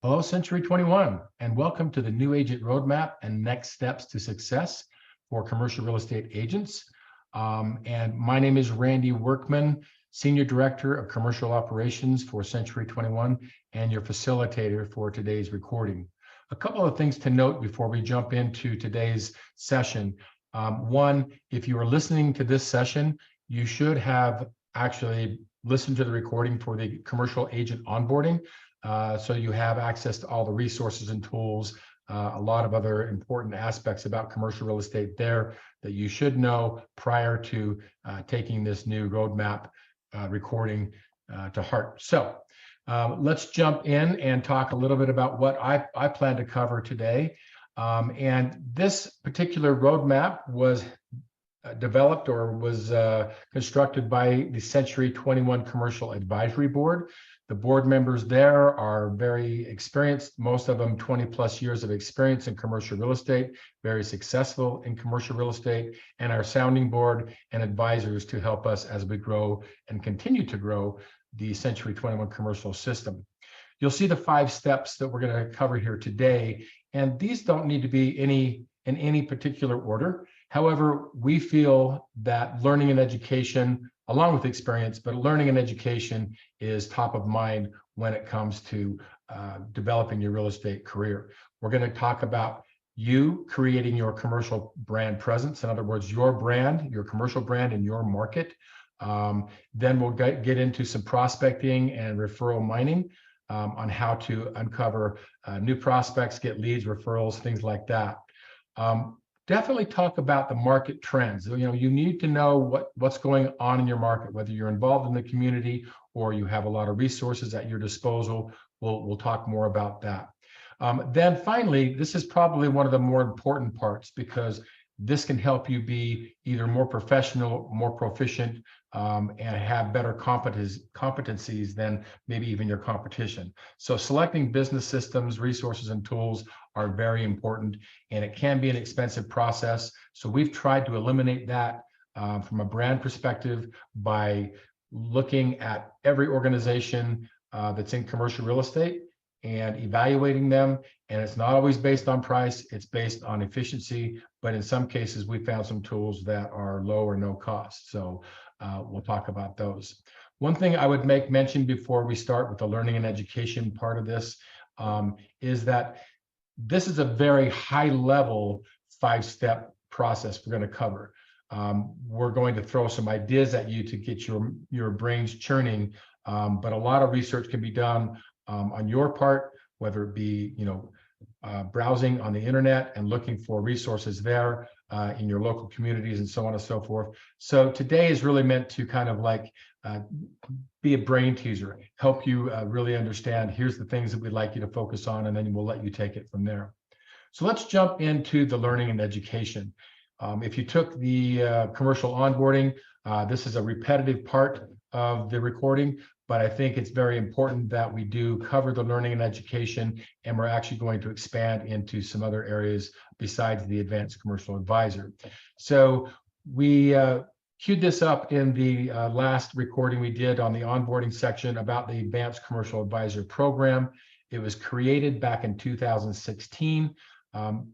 Hello, Century 21, and welcome to the New Agent Roadmap and Next Steps to Success for Commercial Real Estate Agents. And my name is Randy Workman, Senior Director of Commercial Operations for Century 21 and your facilitator for today's recording. A couple of things to note before we jump into today's session. One, if you are listening to this session, you should have actually listened to the recording for the commercial agent onboarding. So you have access to all the resources and tools, a lot of other important aspects about commercial real estate there that you should know prior to taking this new roadmap recording to heart. So let's jump in and talk a little bit about what I plan to cover today. And this particular roadmap was developed or was constructed by the Century 21 Commercial Advisory Board. The board members there are very experienced, most of them 20 plus years of experience in commercial real estate, very successful in commercial real estate, and our sounding board and advisors to help us as we grow and continue to grow the Century 21 commercial system. You'll see the 5 steps that we're going to cover here today, and these don't need to be in any particular order. However, we feel that learning and education, along with experience, but learning and education is top of mind when it comes to developing your real estate career. We're going to talk about you creating your commercial brand presence. In other words, your brand, your commercial brand in your market. Then we'll get into some prospecting and referral mining on how to uncover new prospects, get leads, referrals, things like that. Definitely talk about the market trends. You need to know what's going on in your market, whether you're involved in the community or you have a lot of resources at your disposal. We'll talk more about that. Then finally, this is probably one of the more important parts because this can help you be either more professional, more proficient, and have better competencies than maybe even your competition. So selecting business systems, resources, and tools are very important, and it can be an expensive process. So we've tried to eliminate that from a brand perspective by looking at every organization that's in commercial real estate and evaluating them. And it's not always based on price, it's based on efficiency. But in some cases, we found some tools that are low or no cost. So we'll talk about those. One thing I would make mention before we start with the learning and education part of this is that this is a very high level 5-step process we're going to cover. We're going to throw some ideas at you to get your brains churning, but a lot of research can be done on your part, whether it be browsing on the internet and looking for resources there in your local communities and so on and so forth. So today is really meant to kind of like be a brain teaser, help you really understand, here's the things that we'd like you to focus on, and then we'll let you take it from there. So let's jump into the learning and education. If you took the commercial onboarding, this is a repetitive part of the recording, but I think it's very important that we do cover the learning and education, and we're actually going to expand into some other areas besides the advanced commercial advisor. So we queued this up in the last recording we did on the onboarding section about the advanced commercial advisor program. It was created back in 2016,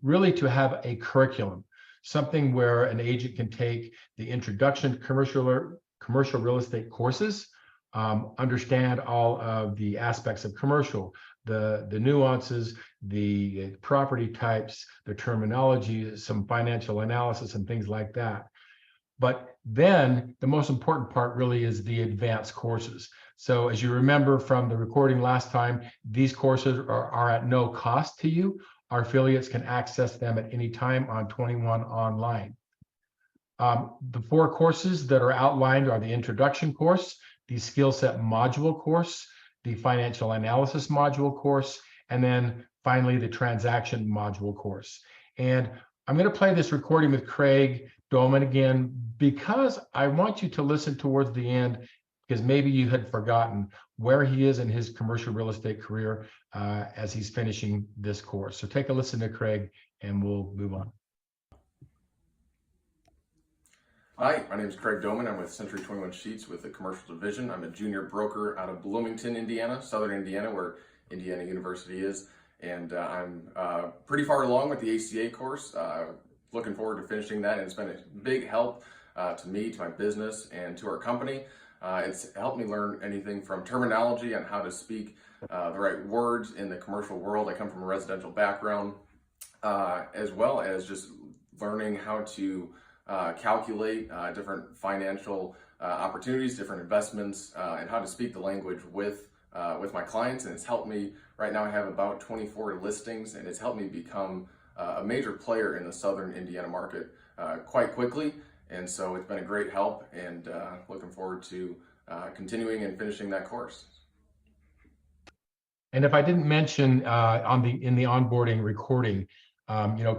really to have a curriculum, something where an agent can take the introduction to commercial real estate courses, understand all of the aspects of commercial, the nuances, the property types, the terminology, some financial analysis and things like that. But then the most important part really is the advanced courses. So as you remember from the recording last time, these courses are at no cost to you. Our affiliates can access them at any time on 21 Online. The 4 courses that are outlined are the introduction course, the skill set module course, the financial analysis module course, and then finally the transaction module course. And I'm going to play this recording with Craig Doman again because I want you to listen towards the end, because maybe you had forgotten where he is in his commercial real estate career as he's finishing this course. So take a listen to Craig and we'll move on. Hi, my name is Craig Doman. I'm with Century 21 Sheets with the commercial division. I'm a junior broker out of Bloomington, Indiana, Southern Indiana, where Indiana University is. And I'm pretty far along with the ACA course. Looking forward to finishing that, and it's been a big help to me, to my business, and to our company. It's helped me learn anything from terminology on how to speak the right words in the commercial world. I come from a residential background, as well as just learning how to calculate different financial opportunities, different investments, and how to speak the language with my clients. And it's helped me. Right now I have about 24 listings, and it's helped me become a major player in the southern Indiana market quite quickly. And so it's been a great help, and looking forward to continuing and finishing that course. And if I didn't mention in the onboarding recording,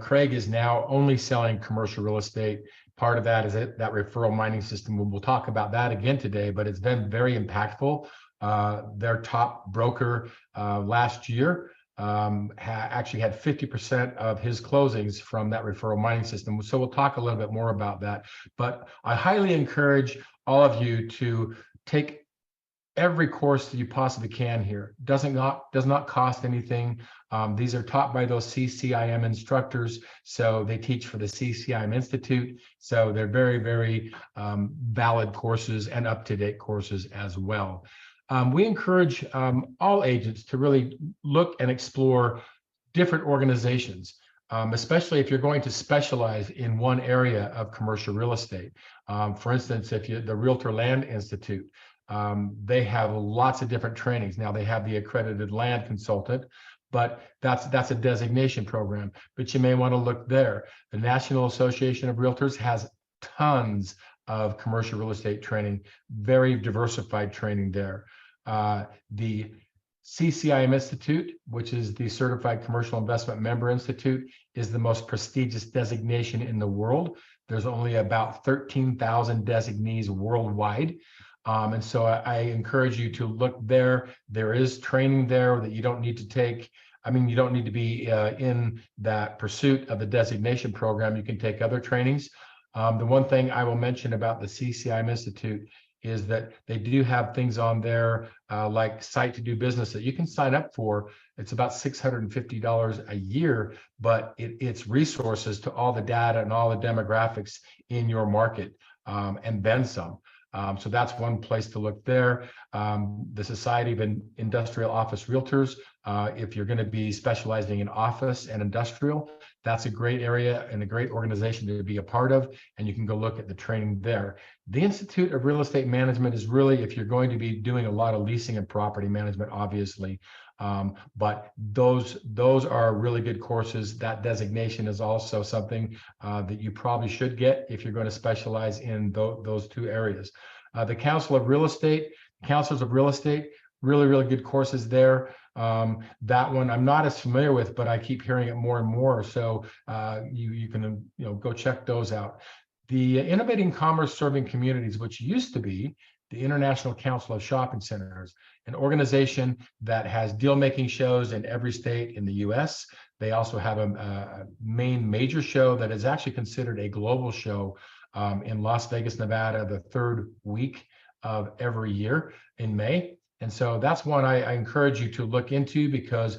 Craig is now only selling commercial real estate. Part of that is that referral mining system. We'll talk about that again today, but it's been very impactful. Their top broker last year actually had 50% of his closings from that referral mining system. So we'll talk a little bit more about that. But I highly encourage all of you to take every course that you possibly can here. Does not cost anything. These are taught by those CCIM instructors, so they teach for the CCIM Institute. So they're very, very valid courses and up-to-date courses as well. We encourage all agents to really look and explore different organizations, especially if you're going to specialize in one area of commercial real estate. For instance, the Realtor Land Institute, they have lots of different trainings. Now they have the accredited land consultant, but that's a designation program, but you may want to look there. The National Association of Realtors has tons of commercial real estate training, very diversified training there. The CCIM Institute, which is the Certified Commercial Investment Member Institute, is the most prestigious designation in the world. There's only about 13,000 designees worldwide. And so I encourage you to look there. There is training there that you don't need to take. I mean, you don't need to be in that pursuit of the designation program. You can take other trainings. The one thing I will mention about the CCIM Institute is that they do have things on there like Site to Do Business that you can sign up for. It's about $650 a year, but it's resources to all the data and all the demographics in your market, and then some. So that's one place to look there. The Society of Industrial Office Realtors, if you're going to be specializing in office and industrial, that's a great area and a great organization to be a part of, and you can go look at the training there. The Institute of Real Estate Management is really if you're going to be doing a lot of leasing and property management, obviously. But those are really good courses. That designation is also something that you probably should get if you're going to specialize in those two areas. The Council of Real Estate, Councils of Real Estate, really, really good courses there. That one I'm not as familiar with, but I keep hearing it more and more. So you can go check those out. The Innovating Commerce Serving Communities, which used to be the International Council of Shopping Centers, an organization that has deal-making shows in every state in the U.S. They also have a major show that is actually considered a global show in Las Vegas, Nevada, the third week of every year in May. And so that's one I encourage you to look into, because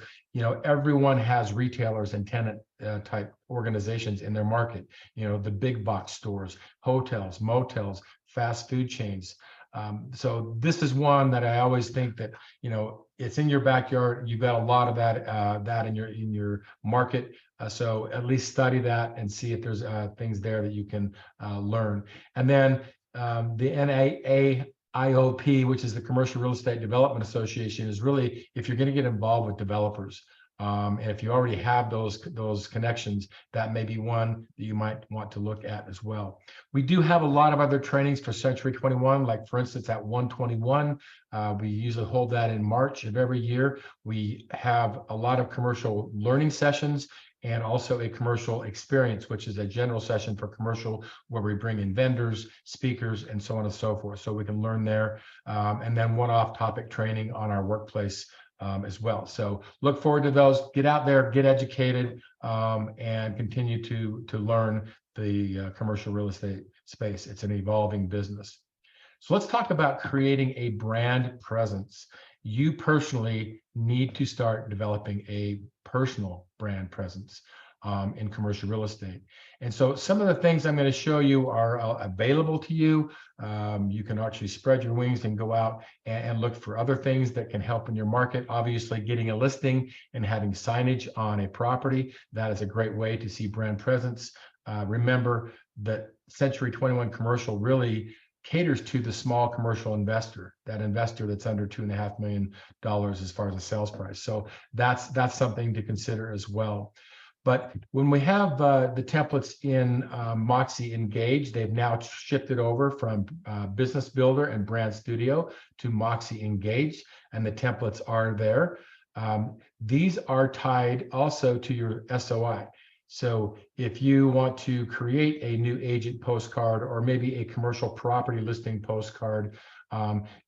everyone has retailers and tenant type organizations in their market. The big box stores, hotels, motels, fast food chains. So this is one that I always think that it's in your backyard. You've got a lot of that in your market. So at least study that and see if there's things there that you can learn. And then the NAIOP, which is the Commercial Real Estate Development Association, is really if you're going to get involved with developers. And if you already have those connections, that may be one that you might want to look at as well. We do have a lot of other trainings for Century 21, like for instance at 121. We usually hold that in March of every year. We have a lot of commercial learning sessions and also a commercial experience, which is a general session for commercial where we bring in vendors, speakers, and so on and so forth. So we can learn there. And then one-off topic training on our workplace as well. So look forward to those. Get out there, get educated, and continue to learn the commercial real estate space. It's an evolving business. So let's talk about creating a brand presence. you personally need to start developing a personal brand presence in commercial real estate. And so some of the things I'm going to show you are available to you. You can actually spread your wings and go out and look for other things that can help in your market. Obviously, getting a listing and having signage on a property, that is a great way to see brand presence. Remember that Century 21 Commercial really caters to the small commercial investor, that investor that's under $2.5 million as far as the sales price. So that's something to consider as well. But when we have the templates in Moxie Engage, they've now shifted over from Business Builder and Brand Studio to Moxie Engage, and the templates are there. These are tied also to your SOI. So if you want to create a new agent postcard or maybe a commercial property listing postcard,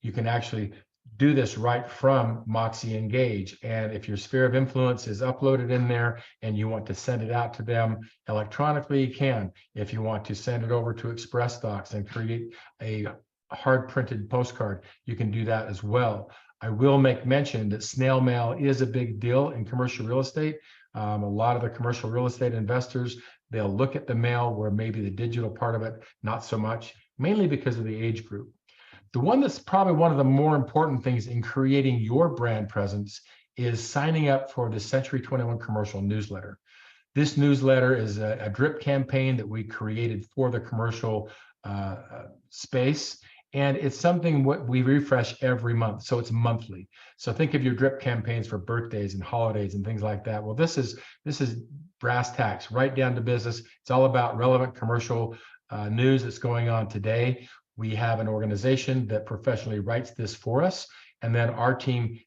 you can actually do this right from Moxie Engage. And if your sphere of influence is uploaded in there and you want to send it out to them electronically, you can. If you want to send it over to ExpressDocs and create a hard printed postcard, you can do that as well. I will make mention that snail mail is a big deal in commercial real estate. A lot of the commercial real estate investors, they'll look at the mail where maybe the digital part of it, not so much, mainly because of the age group. The one that's probably one of the more important things in creating your brand presence is signing up for the Century 21 Commercial newsletter. This newsletter is a drip campaign that we created for the commercial space. And it's something what we refresh every month. So it's monthly. So think of your drip campaigns for birthdays and holidays and things like that. Well, this is brass tacks, right down to business. It's all about relevant commercial news that's going on today. We have an organization that professionally writes this for us, and then our team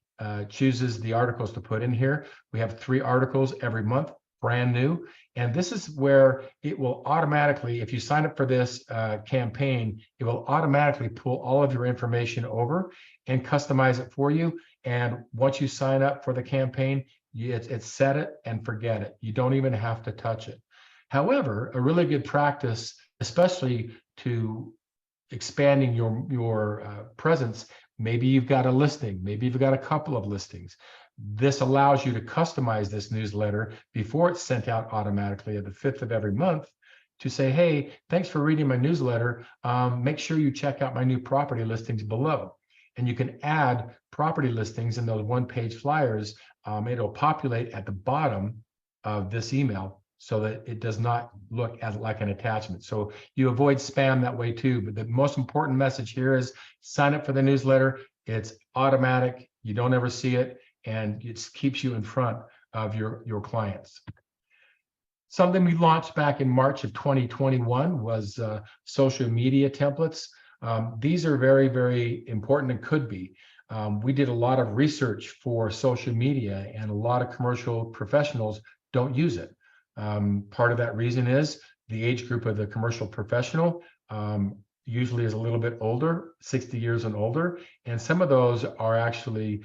chooses the articles to put in here. We have 3 articles every month, brand new. And this is where it will automatically, if you sign up for this campaign, it will automatically pull all of your information over and customize it for you. And once you sign up for the campaign, it's set it and forget it. You don't even have to touch it. However, a really good practice, especially to expanding your presence, maybe you've got a listing, maybe you've got a couple of listings. This allows you to customize this newsletter before it's sent out automatically at the 5th of every month to say, hey, thanks for reading my newsletter. Make sure you check out my new property listings below. And you can add property listings in those one-page flyers. It'll populate at the bottom of this email so that it does not look as like an attachment. So you avoid spam that way too. But the most important message here is sign up for the newsletter. It's automatic. You don't ever see it. And it keeps you in front of your clients. Something we launched back in March of 2021 was social media templates. These are very, very important and could be. We did a lot of research for social media, and a lot of commercial professionals don't use it. Part of that reason is the age group of the commercial professional usually is a little bit older, 60 years and older. And some of those are actually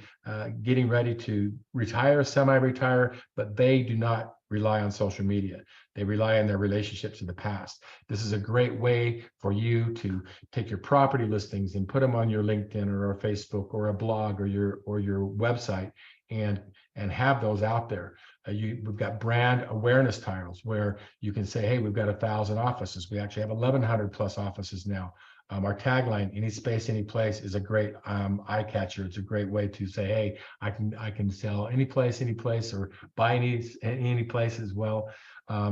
getting ready to retire, semi-retire, but they do not rely on social media. They rely on their relationships in the past. This is a great way for you to take your property listings and put them on your LinkedIn or a Facebook or a blog or your website and have those out there. We've got brand awareness tiles where you can say, hey, we've got 1,000 offices. We actually have 1,100 plus offices now. Our tagline, any space, any place, is a great eye catcher. It's a great way to say, hey, I can sell any place, or buy any place as well.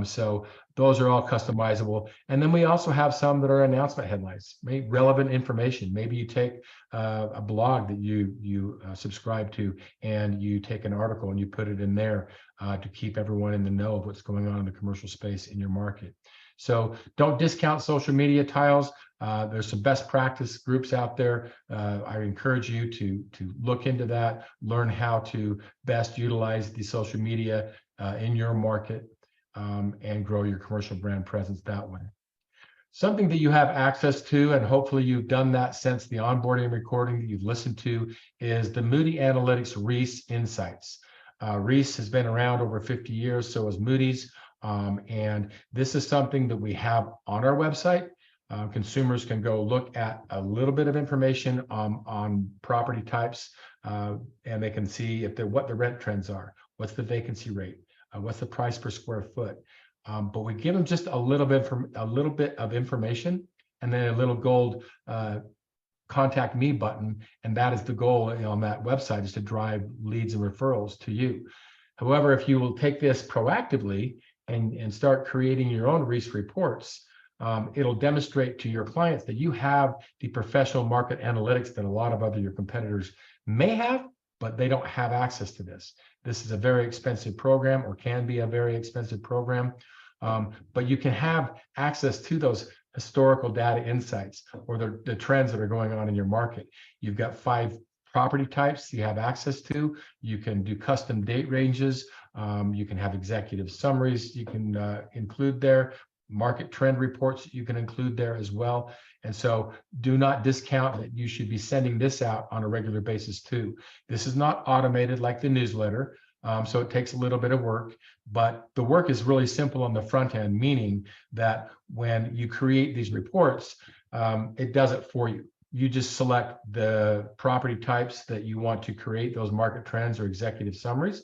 So those are all customizable. And then we also have some that are announcement headlines, relevant information. Maybe you take a blog that you subscribe to, and you take an article and you put it in there to keep everyone in the know of what's going on in the commercial space in your market. So don't discount social media tiles. There's some best practice groups out there. I encourage you to look into that, learn how to best utilize the social media in your market, and grow your commercial brand presence that way. Something that you have access to, and hopefully you've done that since the onboarding recording that you've listened to, is the Moody Analytics Reis Insights. Reis has been around over 50 years, so has Moody's. And this is something that we have on our website. Consumers can go look at a little bit of information on property types, and they can see if what the rent trends are, what's the vacancy rate, what's the price per square foot. But we give them just a little bit of information, and then a little gold contact me button, and that is the goal on that website, is to drive leads and referrals to you. However, if you will take this proactively and start creating your own REIS reports, it'll demonstrate to your clients that you have the professional market analytics that a lot of your competitors may have, but they don't have access to this. This is a very expensive program, or can be a very expensive program, but you can have access to those historical data insights, or the trends that are going on in your market. You've got 5 property types you have access to. You can do custom date ranges. You can have executive summaries you can include there, market trend reports you can include there as well. And so do not discount that you should be sending this out on a regular basis too. This is not automated like the newsletter, so it takes a little bit of work, but the work is really simple on the front end, meaning that when you create these reports, it does it for you. You just select the property types that you want to create, those market trends or executive summaries.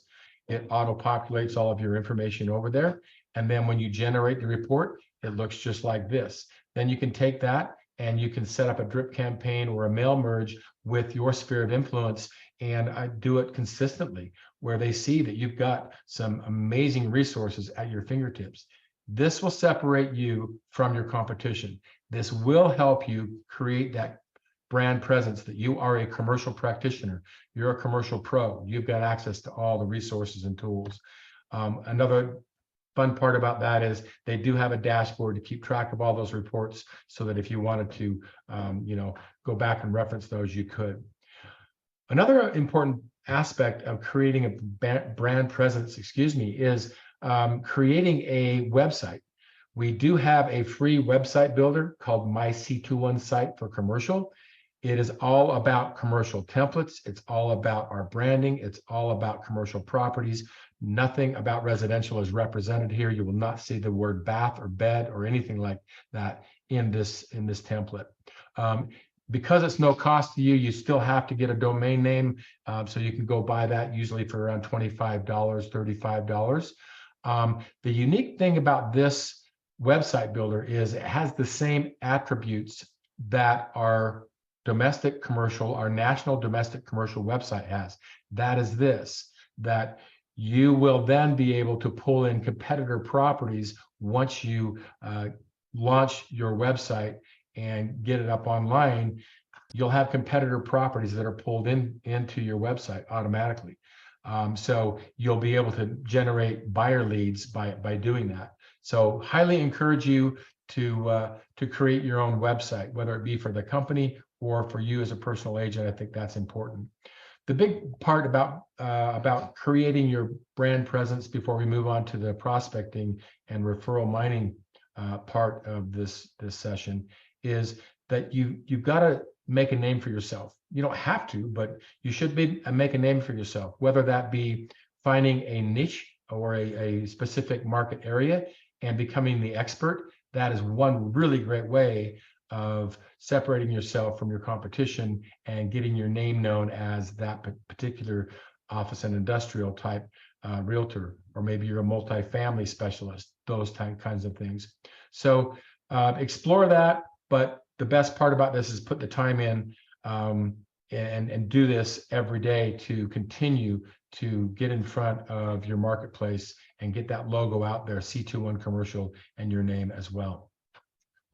It auto-populates all of your information over there. And then when you generate the report, it looks just like this. Then you can take that and you can set up a drip campaign or a mail merge with your sphere of influence, and I do it consistently where they see that you've got some amazing resources at your fingertips. This will separate you from your competition. This will help you create that brand presence that you are a commercial practitioner. You're a commercial pro. You've got access to all the resources and tools. Another fun part about that is they do have a dashboard to keep track of all those reports, so that if you wanted to, go back and reference those, you could. Another important aspect of creating a brand presence, is creating a website. We do have a free website builder called My C21 Site for Commercial. It is all about commercial templates. It's all about our branding. It's all about commercial properties. Nothing about residential is represented here. You will not see the word bath or bed or anything like that in this template. Because it's no cost to you, you still have to get a domain name. So you can go buy that usually for around $25, $35. The unique thing about this website builder is it has the same attributes that our domestic commercial, our national domestic commercial website has. That is this, that you will then be able to pull in competitor properties once you launch your website and get it up online. You'll have competitor properties that are pulled into your website automatically. So you'll be able to generate buyer leads by doing that. So highly encourage you to create your own website, whether it be for the company or for you as a personal agent. I think that's important. The big part about creating your brand presence, before we move on to the prospecting and referral mining part of this session, is that you've got to make a name for yourself. You don't have to, but you should make a name for yourself, whether that be finding a niche or a specific market area and becoming the expert. That is one really great way of separating yourself from your competition and getting your name known as that particular office and industrial type realtor, or maybe you're a multifamily specialist, those kinds of things. So explore that, but the best part about this is put the time in and do this every day to continue to get in front of your marketplace and get that logo out there, C21 Commercial, and your name as well.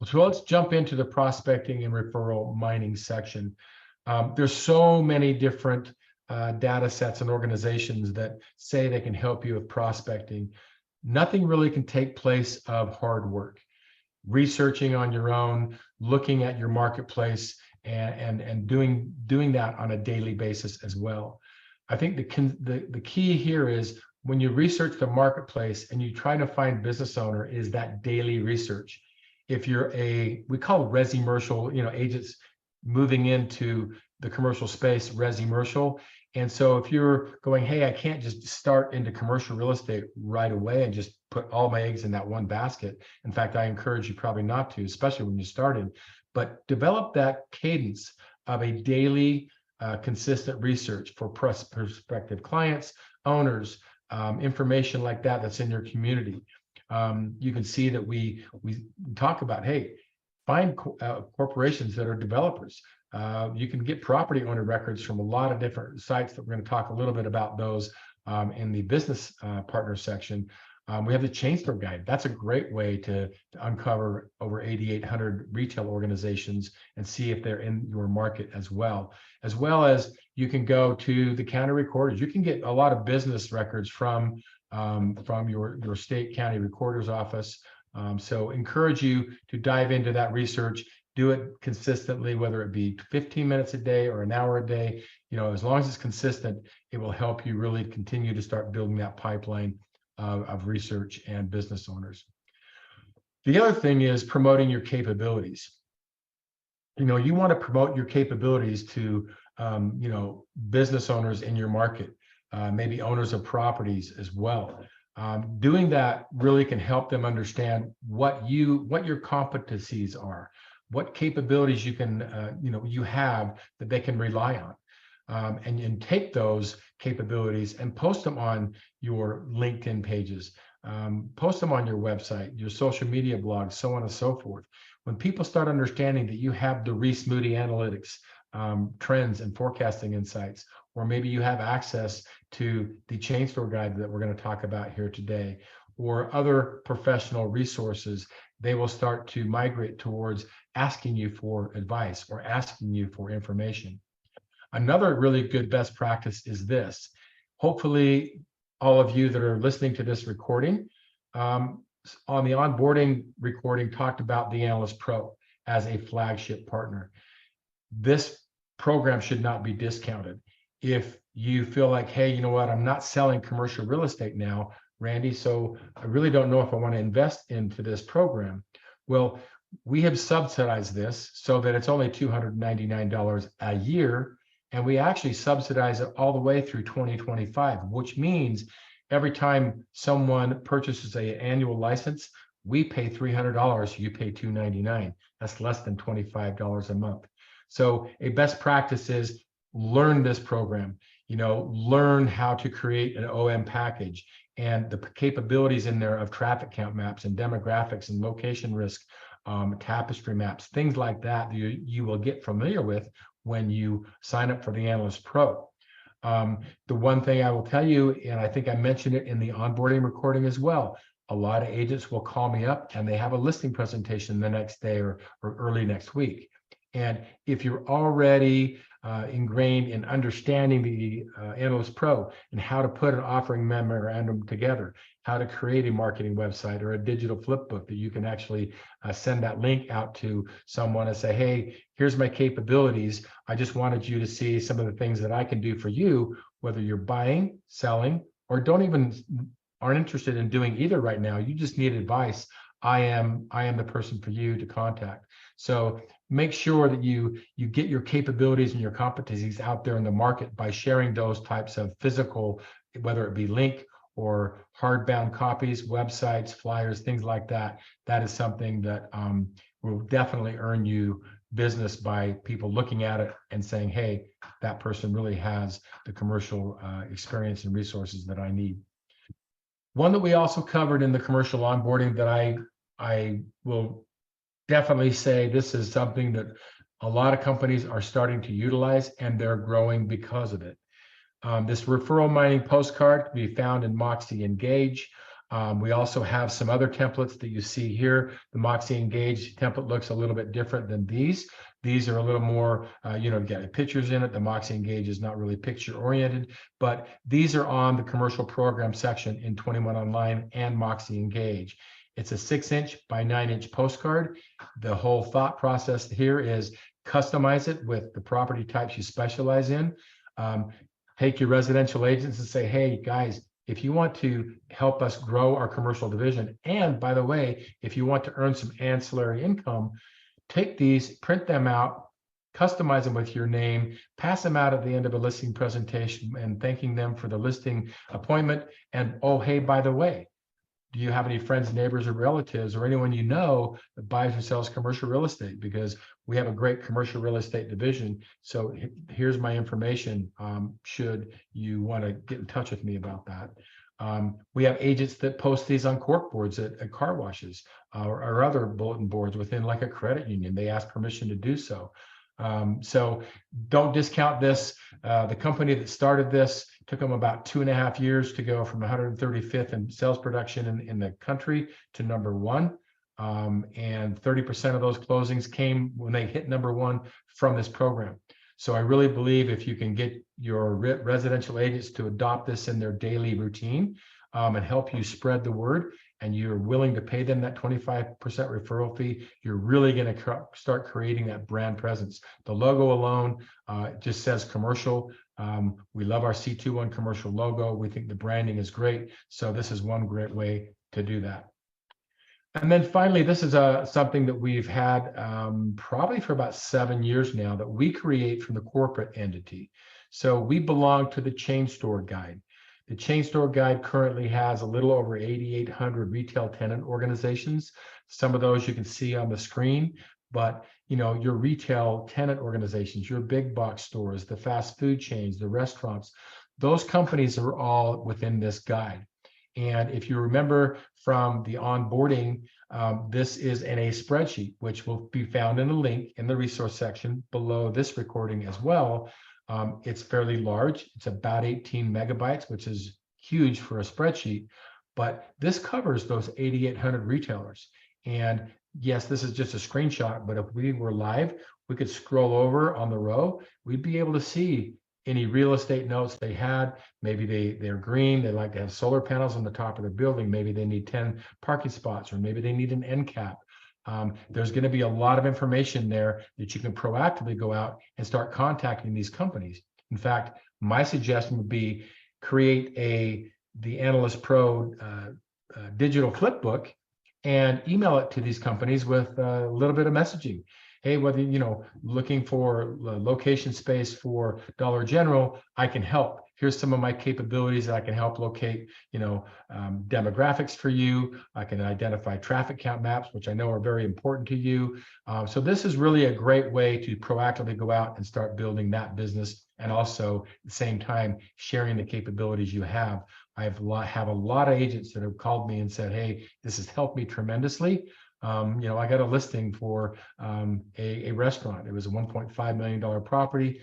So let's jump into the prospecting and referral mining section. There's so many different data sets and organizations that say they can help you with prospecting. Nothing really can take place of hard work. Researching on your own, looking at your marketplace, and doing that on a daily basis as well. I think the key here is when you research the marketplace and you try to find business owner, is that daily research. If you're we call resi-mercial, agents moving into the commercial space, resi-mercial, And so if you're going, hey, I can't just start into commercial real estate right away and just put all my eggs in that one basket. In fact, I encourage you probably not to, especially when you started, but develop that cadence of a daily, consistent research for prospective clients, owners, information like that that's in your community. You can see that we talk about, hey, find corporations that are developers. You can get property owner records from a lot of different sites that we're going to talk a little bit about those in the business partner section. We have the Chain Store Guide. That's a great way to uncover over 8,800 retail organizations and see if they're in your market as well as you can go to the county recorders. You can get a lot of business records from your state county recorder's office. So encourage you to dive into that research. Do it consistently, whether it be 15 minutes a day or an hour a day. As long as it's consistent, it will help you really continue to start building that pipeline of research and business owners. The other thing is promoting your capabilities. You want to promote your capabilities to business owners in your market, maybe owners of properties as well. Doing that really can help them understand what your competencies are, what capabilities you can you have that they can rely on. And take those capabilities and post them on your LinkedIn pages, post them on your website, your social media blogs, so on and so forth. When people start understanding that you have the Reese Moody Analytics trends and forecasting insights, or maybe you have access to the Chain Store Guide that we're going to talk about here today, or other professional resources, they will start to migrate towards asking you for advice or asking you for information. Another really good best practice is this. Hopefully, all of you that are listening to this recording, on the onboarding recording, talked about the Analyst Pro as a flagship partner. This program should not be discounted. If you feel like, hey, you know what, I'm not selling commercial real estate now, Randy, so I really don't know if I want to invest into this program. Well, we have subsidized this so that it's only $299 a year. And we actually subsidize it all the way through 2025, which means every time someone purchases an annual license, we pay $300, you pay $299. That's less than $25 a month. So a best practice is learn this program, learn how to create an OM package and the capabilities in there of traffic count maps and demographics and location risk, tapestry maps, things like that you will get familiar with when you sign up for the Analyst Pro. The one thing I will tell you, and I think I mentioned it in the onboarding recording as well, a lot of agents will call me up and they have a listing presentation the next day or early next week. And if you're already ingrained in understanding the Analyst Pro and how to put an offering memorandum together, how to create a marketing website or a digital flip book that you can actually send that link out to someone and say, hey, here's my capabilities. I just wanted you to see some of the things that I can do for you, whether you're buying, selling, or aren't interested in doing either right now. You just need advice. I am the person for you to contact. So make sure that you get your capabilities and your competencies out there in the market by sharing those types of physical, whether it be link or hardbound copies, websites, flyers, things like that. That is something that will definitely earn you business by people looking at it and saying, hey, that person really has the commercial experience and resources that I need. One that we also covered in the commercial onboarding that I will definitely say this is something that a lot of companies are starting to utilize and they're growing because of it. This referral mining postcard can be found in Moxie Engage. We also have some other templates that you see here. The Moxie Engage template looks a little bit different than these. These are a little more, get pictures in it. The Moxie Engage is not really picture oriented, but these are on the commercial program section in 21 Online and Moxie Engage. It's a 6-inch by 9-inch postcard. The whole thought process here is customize it with the property types you specialize in. Take your residential agents and say, hey, guys, if you want to help us grow our commercial division, and by the way, if you want to earn some ancillary income, take these, print them out, customize them with your name, pass them out at the end of a listing presentation and thanking them for the listing appointment. And oh, hey, by the way, do you have any friends, neighbors, or relatives, or anyone you know that buys or sells commercial real estate? Because we have a great commercial real estate division. So here's my information, should you want to get in touch with me about that. We have agents that post these on cork boards at car washes, or other bulletin boards within like a credit union. They ask permission to do so. So don't discount this. The company that started this took them about 2.5 years to go from 135th in sales production in the country to number 1. And 30% of those closings came when they hit number 1 from this program. So I really believe if you can get your residential agents to adopt this in their daily routine, and help you spread the word, and you're willing to pay them that 25% referral fee, you're really going to start creating that brand presence. The logo alone just says commercial. We love our C21 commercial logo. We think the branding is great. So this is one great way to do that. And then finally, this is something that we've had probably for about 7 years now, that we create from the corporate entity. So we belong to the Chain Store Guide. The Chain Store Guide currently has a little over 8,800 retail tenant organizations. Some of those you can see on the screen, but your retail tenant organizations, your big box stores, the fast food chains, the restaurants, those companies are all within this guide. And if you remember from the onboarding, this is in a spreadsheet, which will be found in a link in the resource section below this recording as well. It's fairly large. It's about 18 megabytes, which is huge for a spreadsheet, but this covers those 8,800 retailers. And yes, this is just a screenshot, but if we were live, we could scroll over on the row. We'd be able to see any real estate notes they had. Maybe they're green. They like to have solar panels on the top of their building. Maybe they need 10 parking spots, or maybe they need an end cap. There's going to be a lot of information there that you can proactively go out and start contacting these companies. In fact, my suggestion would be create the Analyst Pro digital flip book and email it to these companies with a little bit of messaging. Hey, whether looking for location space for Dollar General, I can help. Here's some of my capabilities that I can help locate, demographics for you. I can identify traffic count maps, which I know are very important to you. So this is really a great way to proactively go out and start building that business, and also at the same time sharing the capabilities you have. I have a lot of agents that have called me and said, hey, this has helped me tremendously. I got a listing for a restaurant. It was a $1.5 million property.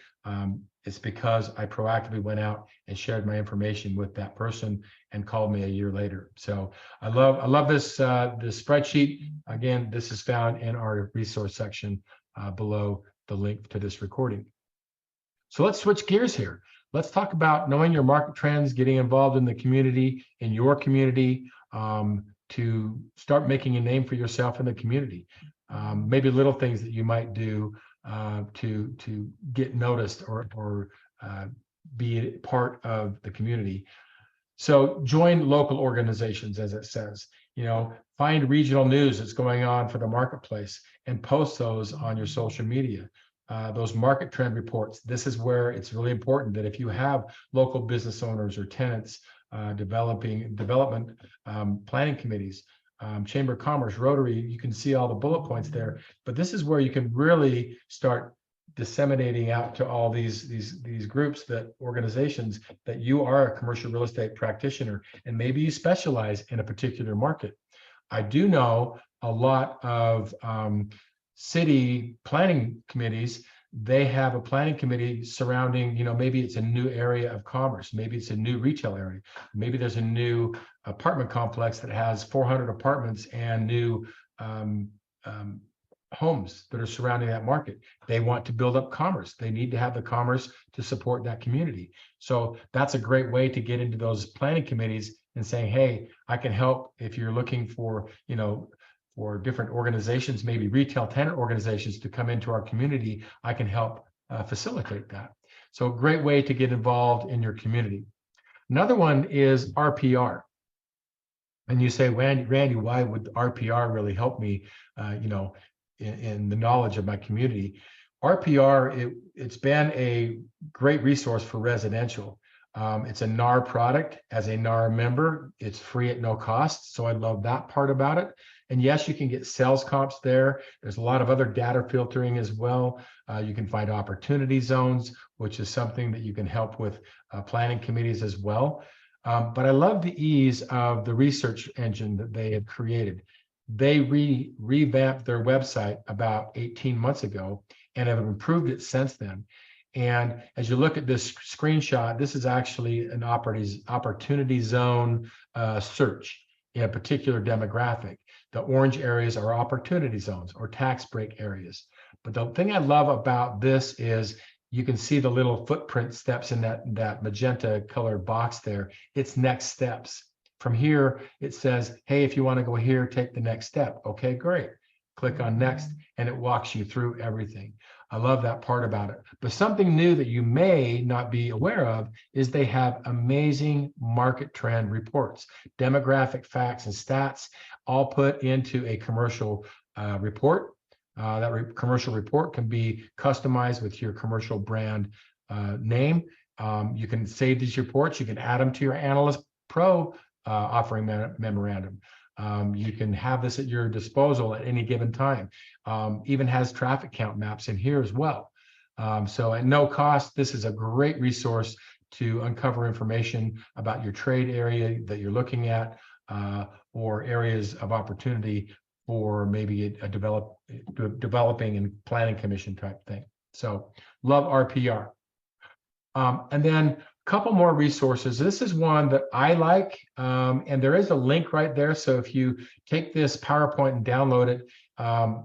It's because I proactively went out and shared my information with that person and called me a year later. So I love this spreadsheet. Again, this is found in our resource section below the link to this recording. So let's switch gears here. Let's talk about knowing your market trends, getting involved in the community, in your community, to start making a name for yourself in the community. Maybe little things that you might do to get noticed or be part of the community. So join local organizations, as it says. Find regional news that's going on for the marketplace and post those on your social media. Those market trend reports. This is where it's really important that if you have local business owners or tenants, development planning committees, Chamber of Commerce, Rotary, you can see all the bullet points there. But this is where you can really start disseminating out to all these groups, organizations, that you are a commercial real estate practitioner, and maybe you specialize in a particular market. I do know a lot of city planning committees. They have a planning committee surrounding, maybe it's a new area of commerce, maybe it's a new retail area, maybe there's a new apartment complex that has 400 apartments and new homes that are surrounding that market. They want to build up commerce. They need to have the commerce to support that community. So that's a great way to get into those planning committees and saying, hey, I can help if you're looking for, for different organizations, maybe retail tenant organizations, to come into our community. I can help facilitate that. So a great way to get involved in your community. Another one is RPR. And you say, Randy, why would RPR really help me, in the knowledge of my community? RPR, it's been a great resource for residential. It's a NAR product. As a NAR member, it's free at no cost. So I love that part about it. And yes, you can get sales comps there. There's a lot of other data filtering as well. You can find opportunity zones, which is something that you can help with planning committees as well. But I love the ease of the research engine that they have created. They revamped their website about 18 months ago and have improved it since then. And as you look at this screenshot, this is actually an opportunity zone search in a particular demographic. The orange areas are opportunity zones or tax break areas. But the thing I love about this is you can see the little footprint steps in that magenta colored box there. It's next steps. From here, it says, hey, if you want to go here, take the next step. Okay, great. Click on next, and it walks you through everything. I love that part about it. But something new that you may not be aware of is they have amazing market trend reports, demographic facts and stats, all put into a commercial report. Commercial report can be customized with your commercial brand name. You can save these reports. You can add them to your Analyst Pro offering memorandum. You can have this at your disposal at any given time. Even has traffic count maps in here as well. So at no cost, this is a great resource to uncover information about your trade area that you're looking at or areas of opportunity for maybe a developing and planning commission type thing. So love RPR. And then couple more resources. This is one that I like, and there is a link right there. So if you take this PowerPoint and download it,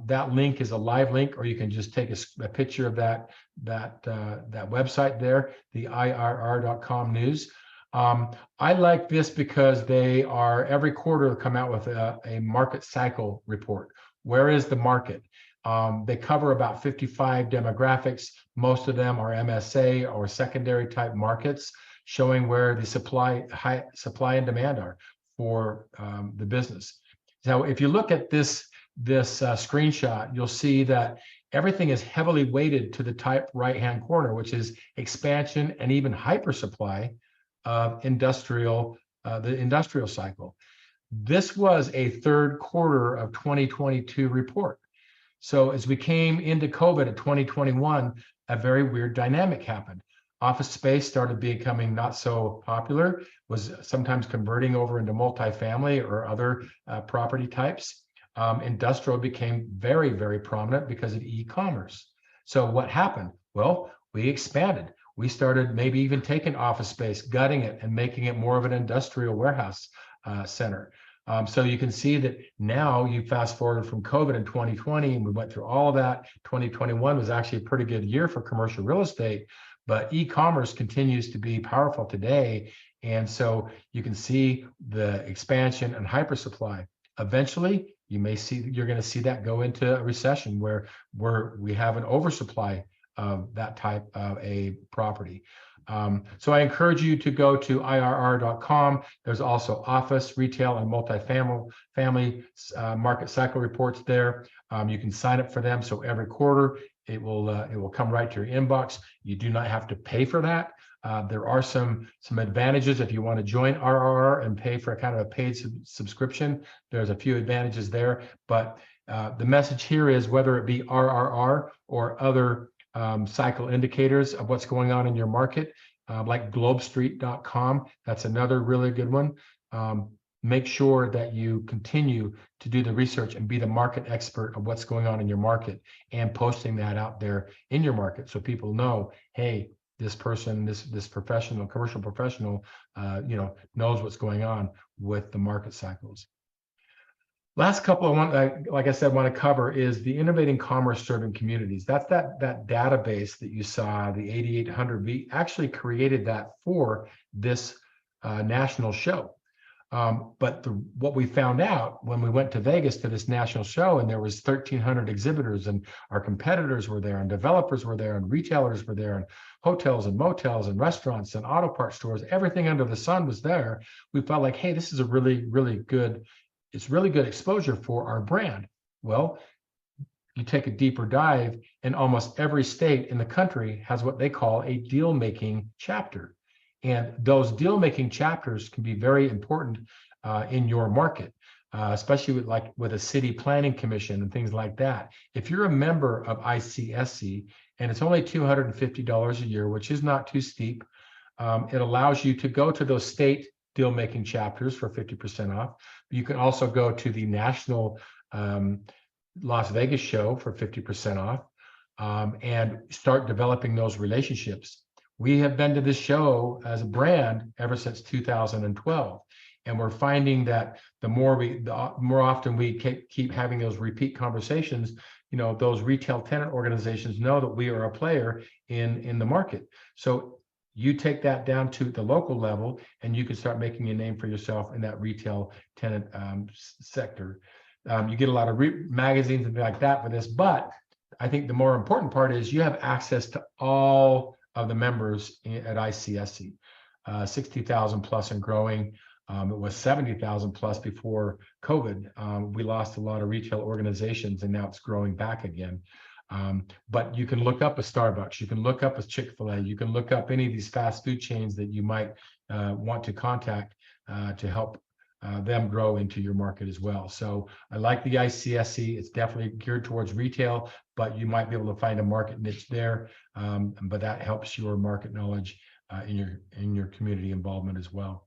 that link is a live link, or you can just take a picture of that website there, the IRR.com news. I like this because they are every quarter come out with a market cycle report. Where is the market? They cover about 55 demographics. Most of them are MSA or secondary type markets, showing where the high supply and demand are for the business. Now, if you look at this screenshot, you'll see that everything is heavily weighted to the top right-hand corner, which is expansion and even hyper supply of the industrial cycle. This was a third quarter of 2022 report. So as we came into COVID in 2021, a very weird dynamic happened. Office space started becoming not so popular, was sometimes converting over into multifamily or other property types. Industrial became very, very prominent because of e-commerce. So what happened? Well, we expanded. We started maybe even taking office space, gutting it, and making it more of an industrial warehouse center. So you can see that now you fast forward from COVID in 2020, and we went through all of that. 2021 was actually a pretty good year for commercial real estate, but e-commerce continues to be powerful today. And so you can see the expansion and hyper supply. Eventually, you're going to see that go into a recession where we have an oversupply of that type of a property. So I encourage you to go to IRR.com. There's also office, retail, and multifamily market cycle reports there. You can sign up for them. So every quarter it will come right to your inbox. You do not have to pay for that. There are some advantages if you want to join RRR and pay for a kind of a paid subscription. There's a few advantages there, but the message here is whether it be RRR or other cycle indicators of what's going on in your market, like globestreet.com. That's another really good one. Make sure that you continue to do the research and be the market expert of what's going on in your market and posting that out there in your market so people know, hey, this person, this professional, commercial professional, knows what's going on with the market cycles. Last couple like I said, want to cover is the Innovating Commerce Serving Communities. That's that database that you saw, the 8800. We actually created that for this national show. But what we found out when we went to Vegas to this national show, and there was 1,300 exhibitors, and our competitors were there, and developers were there, and retailers were there, and hotels and motels and restaurants and auto parts stores, everything under the sun was there. We felt like, hey, this is a really, really good, it's really good exposure for our brand. Well, you take a deeper dive, and almost every state in the country has what they call a deal-making chapter. And those deal-making chapters can be very important in your market, especially with a city planning commission and things like that. If you're a member of ICSC and it's only $250 a year, which is not too steep, it allows you to go to those state deal-making chapters for 50% off. You can also go to the national Las Vegas show for 50% off and start developing those relationships. We have been to this show as a brand ever since 2012. And we're finding that the more often we keep having those repeat conversations, those retail tenant organizations know that we are a player in the market. So you take that down to the local level and you can start making a name for yourself in that retail tenant sector. You get a lot of magazines and things like that for this, but I think the more important part is you have access to all of the members at ICSC, 60,000 plus and growing. It was 70,000 plus before COVID. We lost a lot of retail organizations and now it's growing back again. But you can look up a Starbucks, you can look up a Chick-fil-A, you can look up any of these fast food chains that you might want to contact to help them grow into your market as well. So I like the ICSC. It's definitely geared towards retail, but you might be able to find a market niche there. But that helps your market knowledge in your community involvement as well.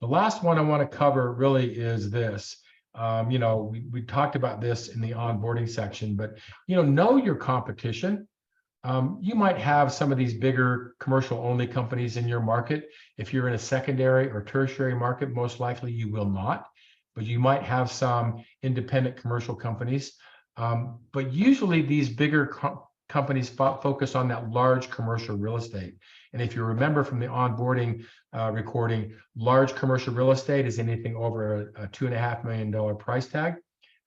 The last one I want to cover really is this. We talked about this in the onboarding section, but know your competition. You might have some of these bigger commercial only companies in your market. If you're in a secondary or tertiary market, most likely you will not, but you might have some independent commercial companies. But usually these bigger companies focus on that large commercial real estate. And if you remember from the onboarding recording, large commercial real estate is anything over a $2.5 million price tag.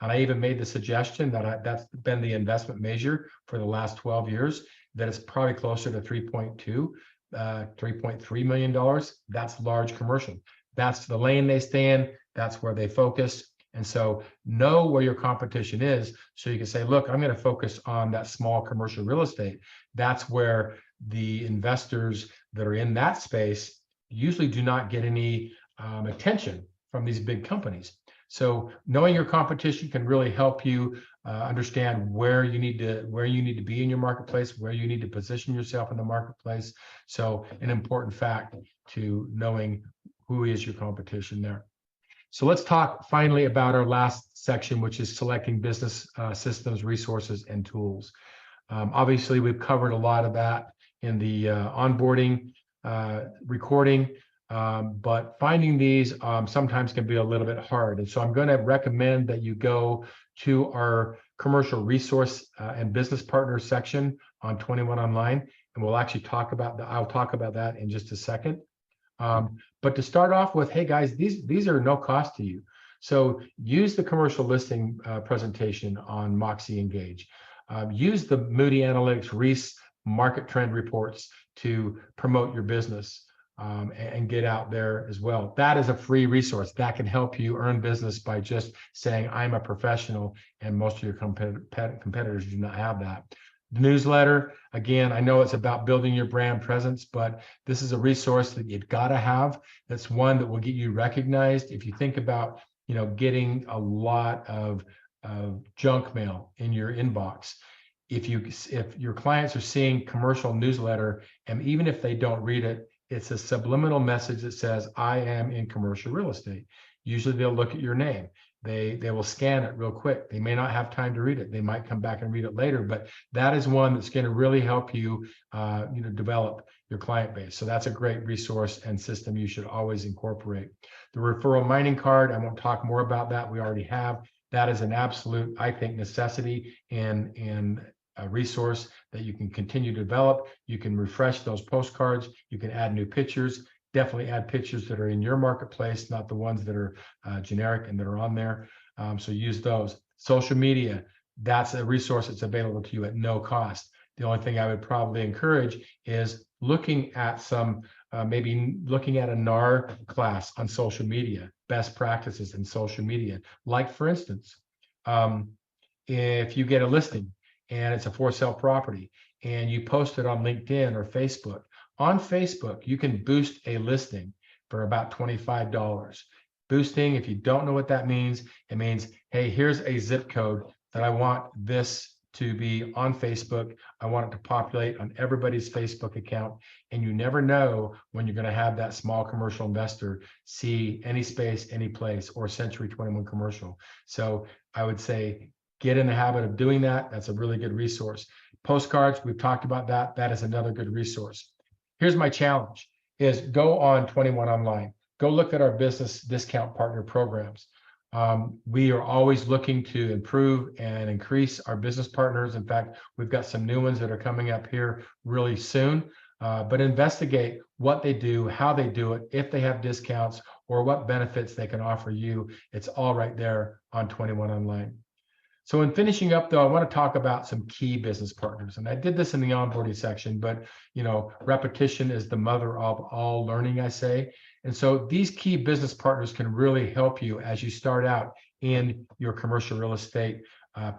And I even made the suggestion that that's been the investment measure for the last 12 years, that it's probably closer to $3.3 million. That's large commercial. That's the lane they stay in. That's where they focus. And so know where your competition is so you can say, look, I'm going to focus on that small commercial real estate. That's where the investors that are in that space usually do not get any attention from these big companies. So knowing your competition can really help you understand where you need to be in your marketplace, where you need to position yourself in the marketplace. So an important fact to knowing who is your competition there. So let's talk finally about our last section, which is selecting business systems, resources, and tools. Obviously, we've covered a lot of that in the onboarding recording. But finding these sometimes can be a little bit hard. And so I'm going to recommend that you go to our commercial resource and business partner section on 21 Online. And we'll actually talk about that. I'll talk about that in just a second. But to start off with, hey guys, these are no cost to you. So use the commercial listing presentation on Moxie Engage. Use the Moody Analytics Reis market trend reports to promote your business. And get out there as well. That is a free resource that can help you earn business by just saying, I'm a professional, and most of your competitors do not have that. The newsletter, again, I know it's about building your brand presence, but this is a resource that you've got to have. That's one that will get you recognized. If you think about, getting a lot of junk mail in your inbox, if your clients are seeing commercial newsletter, and even if they don't read it, it's a subliminal message that says, I am in commercial real estate. Usually they'll look at your name. They will scan it real quick. They may not have time to read it. They might come back and read it later, but that is one that's going to really help you, develop your client base. So that's a great resource and system you should always incorporate. The referral mining card, I won't talk more about that. We already have. That is an absolute, I think, necessity and a resource that you can continue to develop. You can refresh those postcards. You can add new pictures. Definitely add pictures that are in your marketplace, not the ones that are generic and that are on there. So use those. Social media, that's a resource that's available to you at no cost. The only thing I would probably encourage is looking at maybe looking at a NAR class on social media, best practices in social media. Like for instance, if you get a listing and it's a for sale property and you post it on LinkedIn or Facebook, on Facebook, you can boost a listing for about $25. Boosting, if you don't know what that means, it means, hey, here's a zip code that I want this to be on Facebook. I want it to populate on everybody's Facebook account. And you never know when you're going to have that small commercial investor see any space, any place, or Century 21 commercial. So I would say get in the habit of doing that. That's a really good resource. Postcards, we've talked about that. That is another good resource. Here's my challenge is go on 21 Online. Go look at our business discount partner programs. We are always looking to improve and increase our business partners. In fact, we've got some new ones that are coming up here really soon. But investigate what they do, how they do it, if they have discounts or what benefits they can offer you. It's all right there on 21 Online. So in finishing up, though, I want to talk about some key business partners. And I did this in the onboarding section, but repetition is the mother of all learning, I say. And so these key business partners can really help you as you start out in your commercial real estate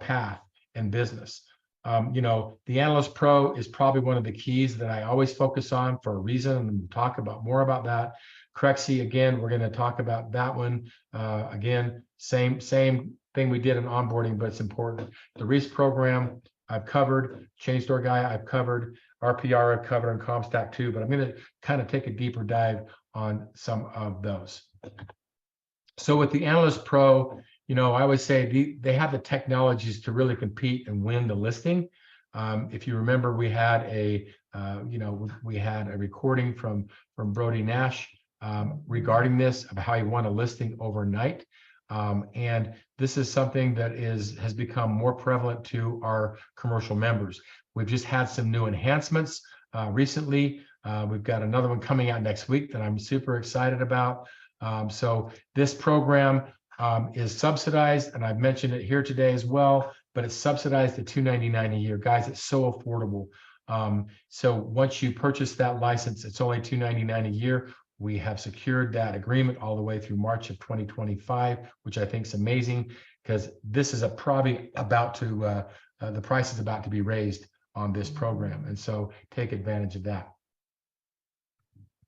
path and business. The Analyst Pro is probably one of the keys that I always focus on for a reason, and we'll talk about more about that. Crexi, again, we're going to talk about that one. Again, same thing we did in onboarding, but it's important. The Reese program I've covered, Chain Store Guy I've covered, RPR I've covered, and CompStak too, but I'm going to kind of take a deeper dive on some of those. So with the Analyst Pro, I always say they have the technologies to really compete and win the listing. If you remember, we had a recording from Brody Nash regarding this, of how he won a listing overnight. And this is something that has become more prevalent to our commercial members. We've just had some new enhancements recently. We've got another one coming out next week that I'm super excited about. So this program is subsidized, and I've mentioned it here today as well, but it's subsidized at $299 a year. Guys, it's so affordable. So once you purchase that license, it's only $299 a year. We have secured that agreement all the way through March of 2025, which I think is amazing, because this is probably about to, the price is about to be raised on this program. And so take advantage of that.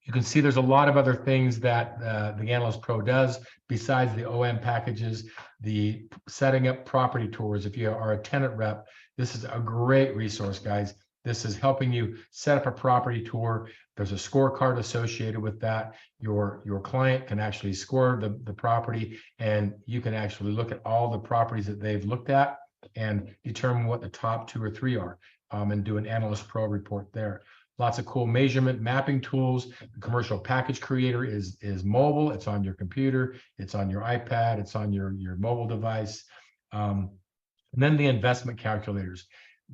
You can see there's a lot of other things that the Analyst Pro does besides the OM packages, the setting up property tours. If you are a tenant rep, this is a great resource, guys. This is helping you set up a property tour. There's a scorecard associated with that. Your client can actually score the property, and you can actually look at all the properties that they've looked at and determine what the top 2 or 3 are, and do an Analyst Pro report there. Lots of cool measurement mapping tools. The commercial package creator is mobile. It's on your computer. It's on your iPad. It's on your mobile device. And then the investment calculators.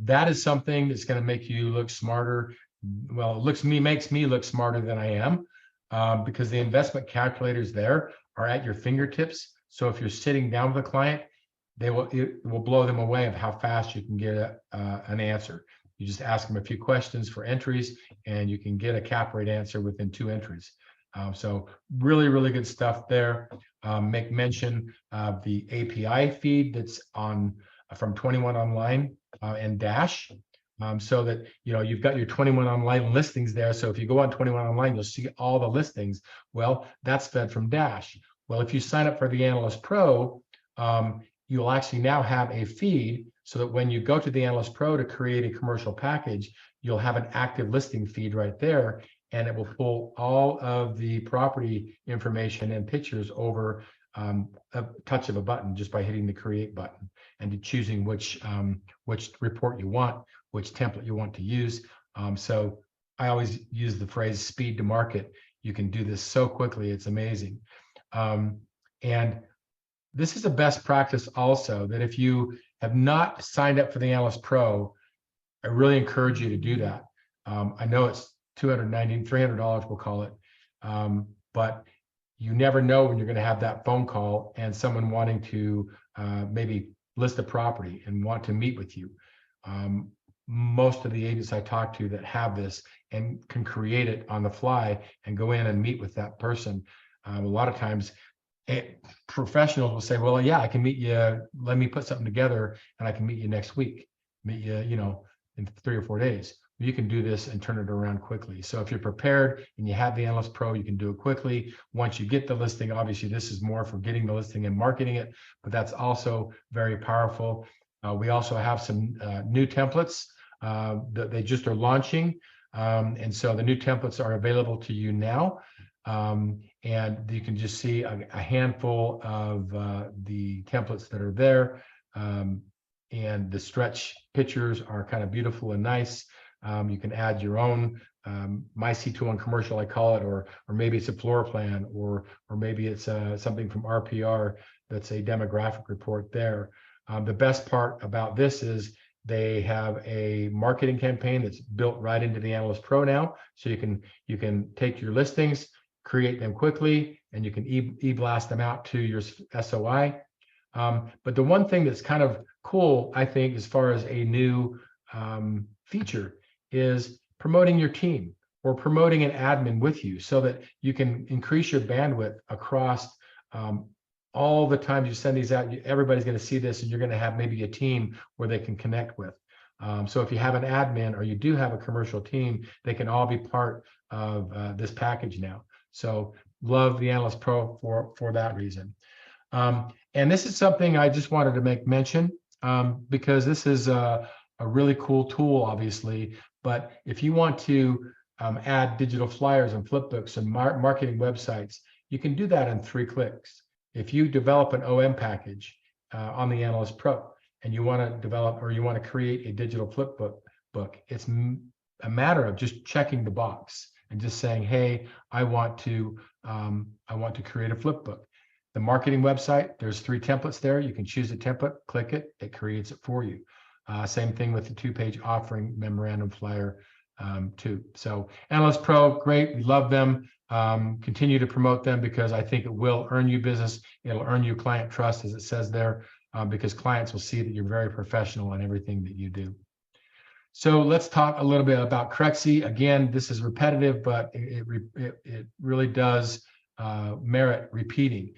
That is something that's going to make you look smarter. Well, makes me look smarter than I am, because the investment calculators there are at your fingertips. So if you're sitting down with a client, it will blow them away of how fast you can get an answer. You just ask them a few questions for entries, and you can get a cap rate answer within 2 entries. So really, really good stuff there. Make mention of the API feed that's from 21 Online and Dash, so that you've got your 21 Online listings there. So if you go on 21 Online, you'll see all the listings. Well, that's fed from Dash. Well, if you sign up for the Analyst Pro, you'll actually now have a feed, so that when you go to the Analyst Pro to create a commercial package, you'll have an active listing feed right there, and it will pull all of the property information and pictures over a touch of a button, just by hitting the create button and choosing which report you want, which template you want to use. So I always use the phrase speed to market. You can do this so quickly, it's amazing. And this is a best practice also, that if you have not signed up for the Analyst Pro, I really encourage you to do that. I know it's $300, we'll call it, but you never know when you're going to have that phone call and someone wanting to maybe list a property and want to meet with you. Most of the agents I talk to that have this and can create it on the fly and go in and meet with that person, a lot of times professionals will say, well, yeah, I can meet you. Let me put something together and I can meet you next week, meet you, in 3 or 4 days. You can do this and turn it around quickly. So if you're prepared and you have the Analyst Pro, you can do it quickly. Once you get the listing, obviously this is more for getting the listing and marketing it, but that's also very powerful. We also have some new templates that they just are launching. And so the new templates are available to you now. And you can just see a handful of the templates that are there. And the stretch pictures are kind of beautiful and nice. You can add your own My C21 commercial, I call it, or maybe it's a floor plan, or maybe it's something from RPR that's a demographic report there. The best part about this is they have a marketing campaign that's built right into the Analyst Pro now, so you can take your listings, create them quickly, and you can e-blast them out to your SOI. But the one thing that's kind of cool, I think, as far as a new feature is promoting your team or promoting an admin with you so that you can increase your bandwidth across all the times you send these out. Everybody's going to see this, and you're going to have maybe a team where they can connect with. So if you have an admin or you do have a commercial team, they can all be part of this package now. So love the Analyst Pro for that reason. And this is something I just wanted to make mention because this is a really cool tool, obviously. But if you want to add digital flyers and flipbooks and marketing websites, you can do that in 3 clicks. If you develop an OM package on the Analyst Pro and you want to develop or you want to create a digital flipbook, it's a matter of just checking the box and just saying, hey, I want to create a flipbook. The marketing website, there's 3 templates there. You can choose a template, click it, it creates it for you. Same thing with the 2-page offering memorandum flyer too. So Analyst Pro, great. We love them. Continue to promote them because I think it will earn you business. It'll earn you client trust, as it says there, because clients will see that you're very professional in everything that you do. So let's talk a little bit about Crexi. Again, this is repetitive, but it really does merit repeating.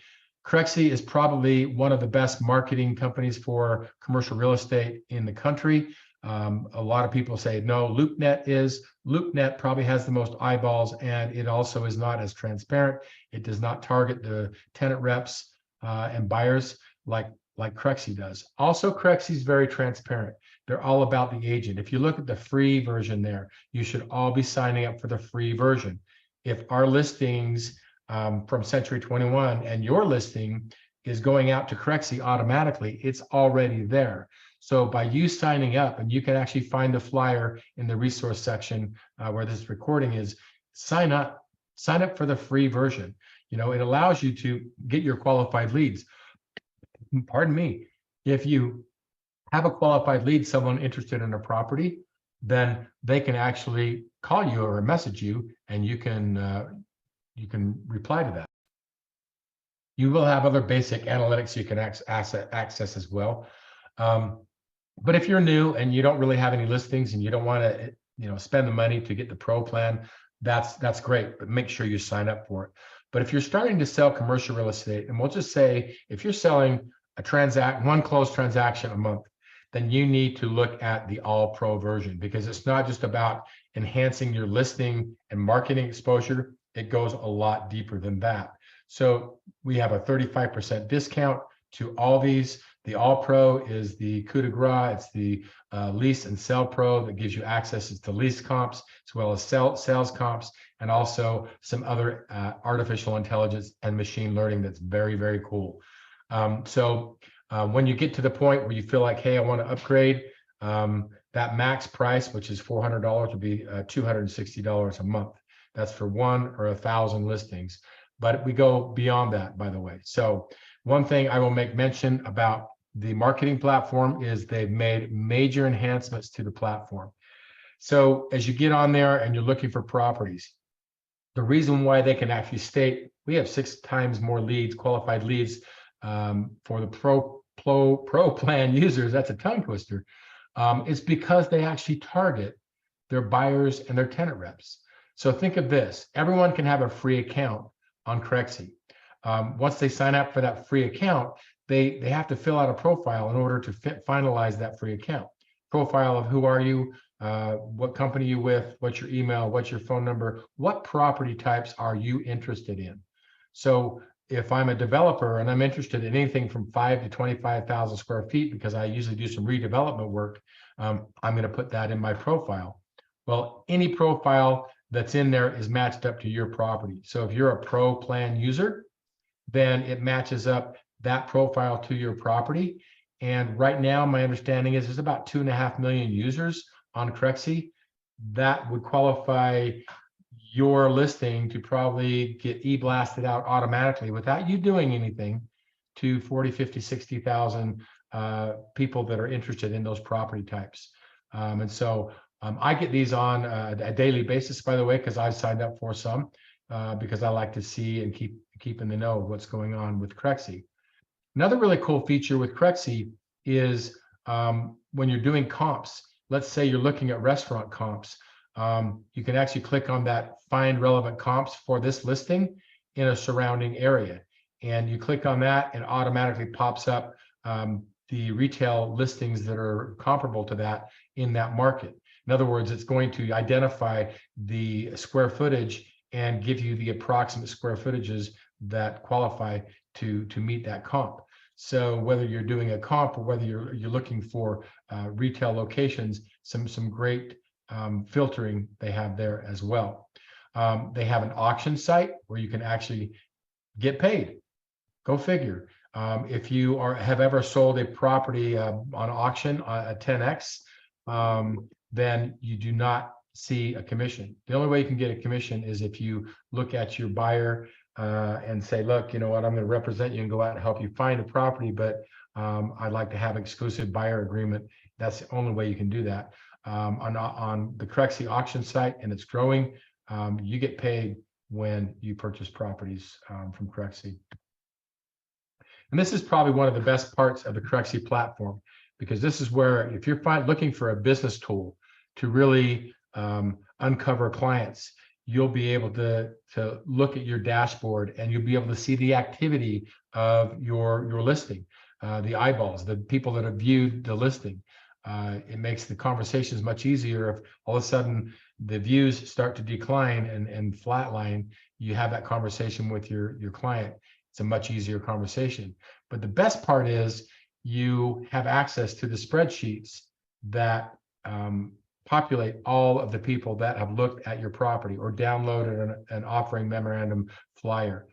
Crexi is probably one of the best marketing companies for commercial real estate in the country. A lot of people say, no, LoopNet is. LoopNet probably has the most eyeballs, and it also is not as transparent. It does not target the tenant reps and buyers like Crexi does. Also, Crexi is very transparent. They're all about the agent. If you look at the free version there, you should all be signing up for the free version. If our listings from Century 21 and your listing is going out to Crexi automatically, it's already there. So by you signing up, and you can actually find the flyer in the resource section where this recording is, sign up for the free version. It allows you to get your qualified leads. Pardon me. If you have a qualified lead, someone interested in a property, then they can actually call you or message you, and you can reply to that. You will have other basic analytics you can access as well. But if you're new and you don't really have any listings and you don't want to, spend the money to get the pro plan, that's great. But make sure you sign up for it. But if you're starting to sell commercial real estate, and we'll just say if you're selling one closed transaction a month, then you need to look at the all pro version, because it's not just about enhancing your listing and marketing exposure. It goes a lot deeper than that. So we have a 35% discount to all these. The All Pro is the coup de grace. It's the Lease and Sell Pro that gives you access to lease comps as well as sales comps, and also some other artificial intelligence and machine learning that's very, very cool. So when you get to the point where you feel like, hey, I want to upgrade, that max price, which is $400, would be $260 a month. That's for 1 or 1,000 listings. But we go beyond that, by the way. So one thing I will make mention about the marketing platform is they've made major enhancements to the platform. So as you get on there and you're looking for properties, the reason why they can actually state we have 6 times more leads, qualified leads for the pro plan users, that's a tongue twister, it's because they actually target their buyers and their tenant reps. So think of this: everyone can have a free account on Crexi. Once they sign up for that free account, they have to fill out a profile in order to finalize that free account. Profile of who are you, what company you with, what's your email, what's your phone number, what property types are you interested in. So if I'm a developer and I'm interested in anything from 5 to 25,000 square feet, because I usually do some redevelopment work, I'm going to put that in my profile. Well, any profile that's in there is matched up to your property. So if you're a pro plan user, then it matches up that profile to your property. And right now, my understanding is there's about 2.5 million users on Crexi. That would qualify your listing to probably get e-blasted out automatically without you doing anything to 40, 50, 60,000 people that are interested in those property types. And so I get these on a daily basis, by the way, because I've signed up for some because I like to see and keep in the know of what's going on with Crexi. Another really cool feature with Crexi is when you're doing comps. Let's say you're looking at restaurant comps. You can actually click on that find relevant comps for this listing in a surrounding area. And you click on that and automatically pops up the retail listings that are comparable to that in that market. In other words, it's going to identify the square footage and give you the approximate square footages that qualify to meet that comp. So whether you're doing a comp or whether you're looking for retail locations, some great filtering they have there as well. They have an auction site where you can actually get paid. Go figure. If you have ever sold a property on auction at 10x, then you do not see a commission. The only way you can get a commission is if you look at your buyer and say, look, you know what, I'm going to represent you and go out and help you find a property, but I'd like to have exclusive buyer agreement. That's the only way you can do that. On the Crexi auction site, and it's growing, you get paid when you purchase properties from Crexi. And this is probably one of the best parts of the Crexi platform, because this is where, if you're looking for a business tool to really uncover clients, you'll be able to look at your dashboard and you'll be able to see the activity of your listing, the eyeballs, the people that have viewed the listing. It makes the conversations much easier if all of a sudden the views start to decline and flatline. You have that conversation with your client. It's a much easier conversation. But the best part is you have access to the spreadsheets that populate all of the people that have looked at your property or downloaded an offering memorandum flyer.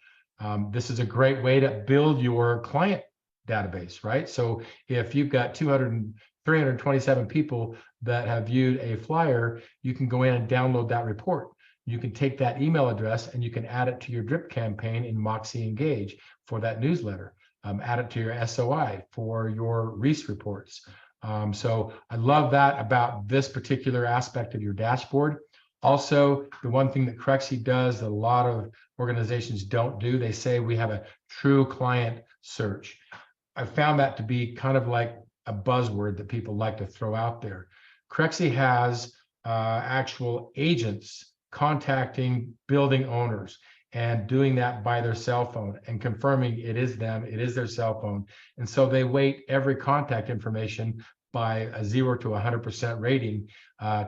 This is a great way to build your client database, right? So if you've got 327 people that have viewed a flyer, you can go in and download that report. You can take that email address and you can add it to your drip campaign in Moxie Engage for that newsletter. Add it to your SOI for your Reese reports. So I love that about this particular aspect of your dashboard. Also, the one thing that Crexi does that a lot of organizations don't do, they say we have a true client search. I found that to be kind of like a buzzword that people like to throw out there. Crexi has actual agents contacting building owners and doing that by their cell phone and confirming it is them, it is their cell phone. And so they weight every contact information by a 0 to 100% rating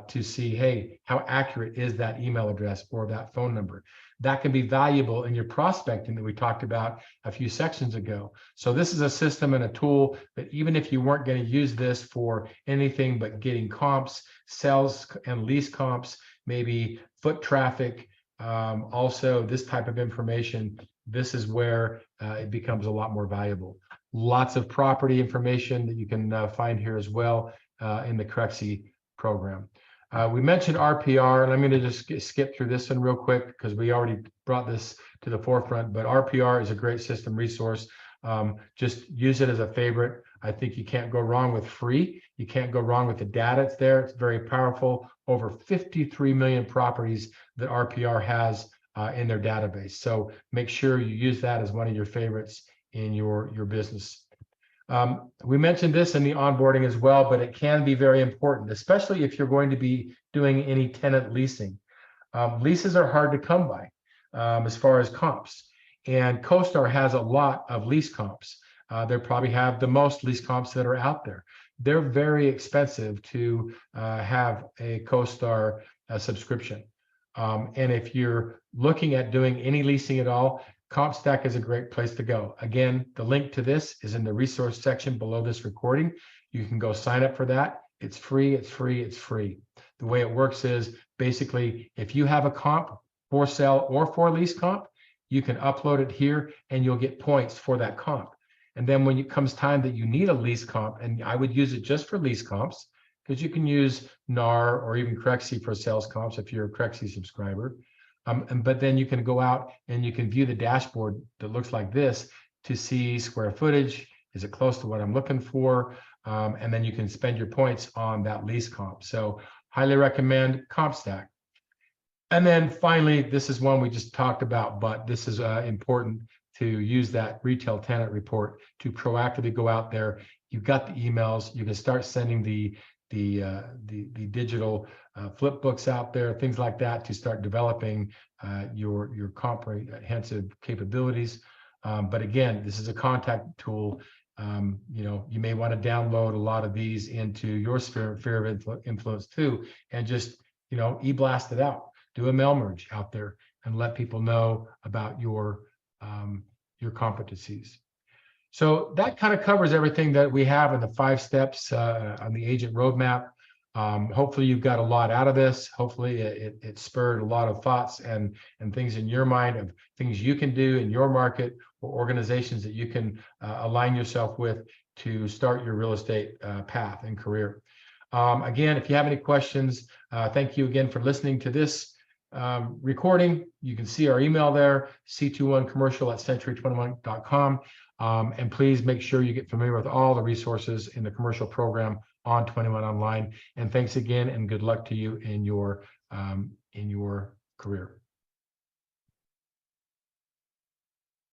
to see, hey, how accurate is that email address or that phone number? That can be valuable in your prospecting that we talked about a few sections ago. So this is a system and a tool that even if you weren't going to use this for anything but getting comps, sales and lease comps, maybe foot traffic, also this type of information, this is where it becomes a lot more valuable. Lots of property information that you can find here as well in the Crexi program. We mentioned RPR, and I'm going to just skip through this one real quick because we already brought this to the forefront, but RPR is a great system resource. Just use it as a favorite. I think you can't go wrong with free. You can't go wrong with the data. It's there. It's very powerful. Over 53 million properties that RPR has in their database. So make sure you use that as one of your favorites in your business. We mentioned this in the onboarding as well, but it can be very important, especially if you're going to be doing any tenant leasing. Leases are hard to come by as far as comps. And CoStar has a lot of lease comps. They probably have the most lease comps that are out there. They're very expensive to have a CoStar subscription. And if you're looking at doing any leasing at all, CompStak is a great place to go. Again, the link to this is in the resource section below this recording. You can go sign up for that. It's free, it's free, it's free. The way it works is basically if you have a comp for sale or for lease comp, you can upload it here and you'll get points for that comp. And then when it comes time that you need a lease comp, and I would use it just for lease comps, because you can use NAR or even Crexi for sales comps if you're a Crexi subscriber. But then you can go out and you can view the dashboard that looks like this to see square footage. Is it close to what I'm looking for? And then you can spend your points on that lease comp. So highly recommend CompStak. And then finally, this is one we just talked about, but this is important to use that retail tenant report to proactively go out there. You've got the emails. You can start sending the digital flip books out there, things like that, to start developing your comprehensive capabilities. But again, this is a contact tool. You may want to download a lot of these into your sphere of influence too, and just e-blast it out. Do a mail merge out there and let people know about your competencies. So that kind of covers everything that we have in the 5 steps on the agent roadmap. Hopefully you've got a lot out of this. Hopefully it spurred a lot of thoughts and things in your mind of things you can do in your market or organizations that you can align yourself with to start your real estate path and career. Again, if you have any questions, thank you again for listening to this recording. You can see our email there, c21commercial@century21.com. And please make sure you get familiar with all the resources in the commercial program on 21 Online. And thanks again, and good luck to you in your career.